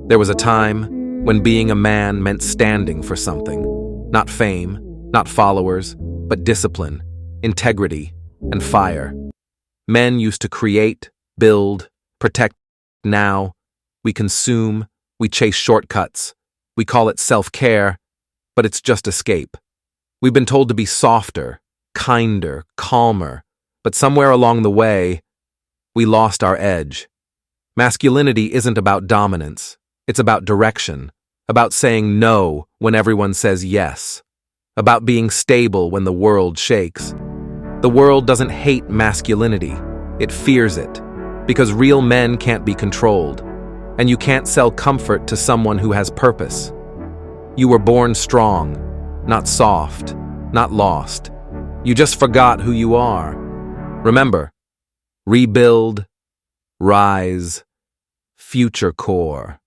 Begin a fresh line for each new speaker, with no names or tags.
There was a time when being a man meant standing for something. Not fame, not followers, but discipline, integrity, and fire. Men used to create, build, protect. Now, we consume, we chase shortcuts. We call it self-care, but it's just escape. We've been told to be softer, kinder, calmer, but somewhere along the way, we lost our edge. Masculinity isn't about dominance. It's about direction, about saying no when everyone says yes, about being stable when the world shakes. The world doesn't hate masculinity, it fears it, because real men can't be controlled, and you can't sell comfort to someone who has purpose. You were born strong, not soft, not lost. You just forgot who you are. Remember, rebuild, rise, Futurecore.